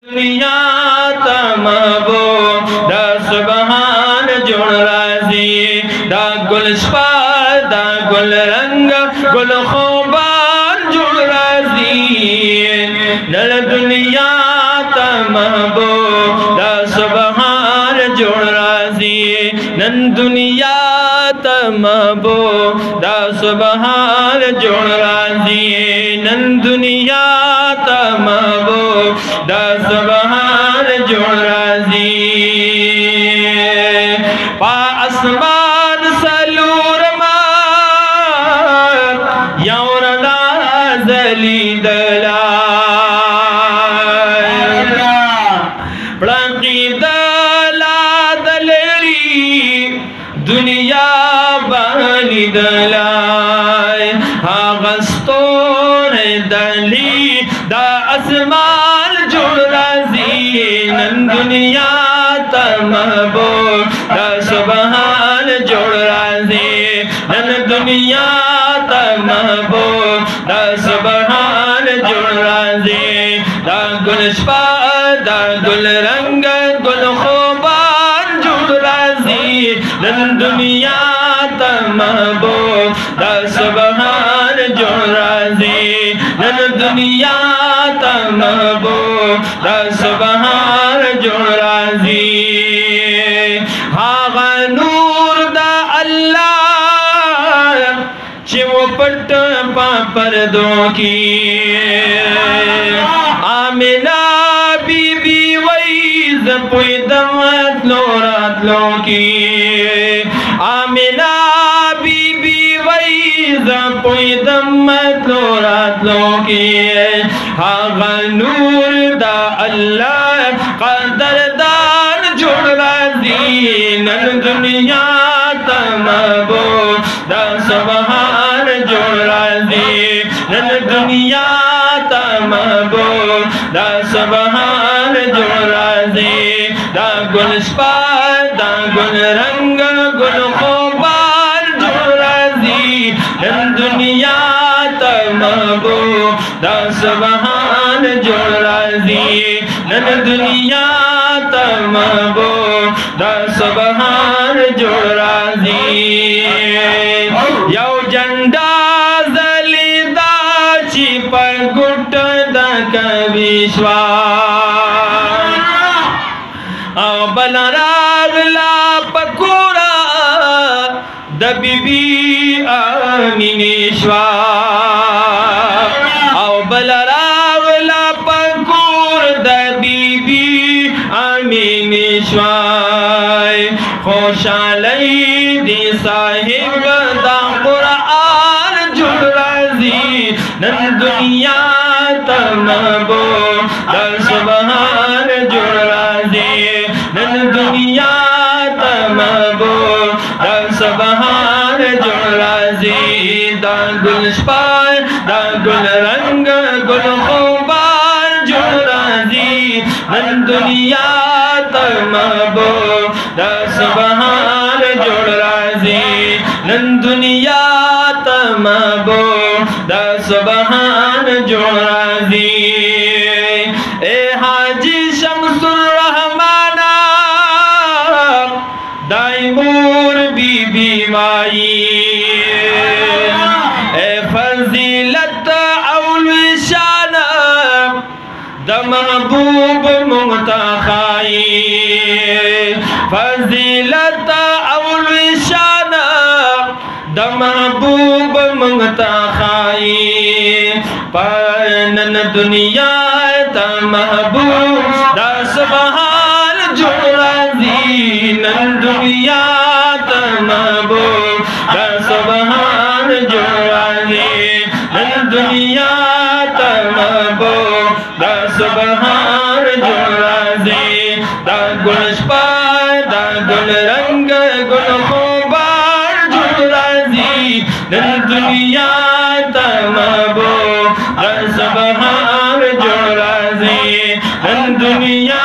दुनिया तमबो दा सुबहान जुड़ राजी दा गुलशपा दा गुल रंग गुल खोबान जुड़ राजी नल दुनिया तमबो दा सुबहान जुड़ राजी नन दुनिया तमबो दा सुबहान जुड़ राजी नन दुनिया तमबो दा सुबहान जुड़ राजी पा आसमान सलूर मार यौरना जली दला प्रणकी दला दलेरी दुनिया बनी दलाय आगस्तों दली दा आसमान जुड़ राजी नन दुनिया तमबो दा सुबहान जुड़ राजी नन दुनिया तमबो दा सुबहान जुड़ राजी दा गुलशपा दा गुल रंग गुल खोबान जुड़ राजी नन दुनिया तमबो दा सुबहान जुड़ राजी नन दुनिया तमबो दा सुबहान जुड़ राजी हाँ नूर दा अल्लाह चिवपट पापर दो की आमिना बीबी वैज पुई दमत लोरात लो की आमिना बीबी वैज पुई दमत लोरात लो की हाँ नूर दा अल्लाह कदरदान जुड़ राजी नन दुनिया तमबो दा सुबहान जुड़ राजी नन दुनिया तमबो दा सुबहान जुड़ राजी दा गुलशपा दा गुल रंग गुल खोबान जुड़ राजी नन दुनिया तमबो दा सुबहान जुड़ राजी नन दुनिया तमबो दा सुबहान जुड़ राजी यौ झंडा जलिदा चिपर गुट दक विश्वास औ बलरागला पकोरा दबीबी आमिनेश्वर औ बलरागला पकोर दबीबी आमिनेश्वर खुशालई दी साहिब दा कुरान जुड़ राजी नन दुनिया तमबो दा सुबहान जुड़ राजी नन दुनिया तमबो दा सुबहान जुड़ राजी दा गुलशपा दा गुल रंग गुल खोबान जुड़ राजी नन दुनिया तमबो दा सुबहान जुड़ राजी नन दुनिया तमबो दा सुबहान जुड़ राजी ए हाजी शमसुर रहमाना दाइमूर बीबी माई ए फजीलत औलशान द महबूब मुंतखाई फजीलत औलशान द महबूब मुंतखाई परनन दुनिया द महबूब द सुबहान जुड़ राजी नन दुनिया द महबूब द सुबहान जुड़ राजी नन दुनिया द महबूब द सुबहान जुड़ राजी द गुलशपा द गुल रंग गुल खोबान जुड़ राजी नन दुनिया तमबो दा सुबहान जुड़ राजी नन दुनिया